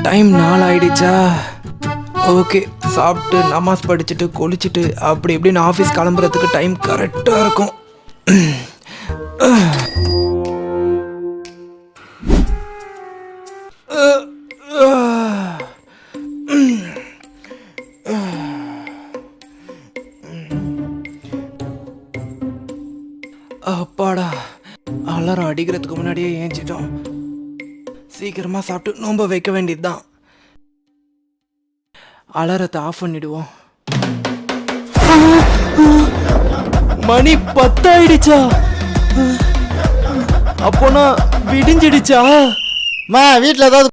Time 4 ஆயிடுச்சா? Okay, சாப்பிட்டு நமாஸ் படிச்சுட்டு குளிச்சுட்டு அப்படி இப்படின்னு ஆஃபீஸ் கிளம்புறதுக்கு டைம் கரெக்டாக இருக்கும். அப்பாடா, அலாரம் அடிக்கிறதுக்கு முன்னாடியே ஏஞ்சிட்டோம். சீக்கிரமா சாப்பிட்டு நோம்ப வைக்க வேண்டியதுதான். அலாரத்தை ஆஃப் பண்ணிடுவோம். மணி 10 ஆயிடுச்சா? அப்போனா விடிஞ்சிடுச்சா? வீட்டில் ஏதாவது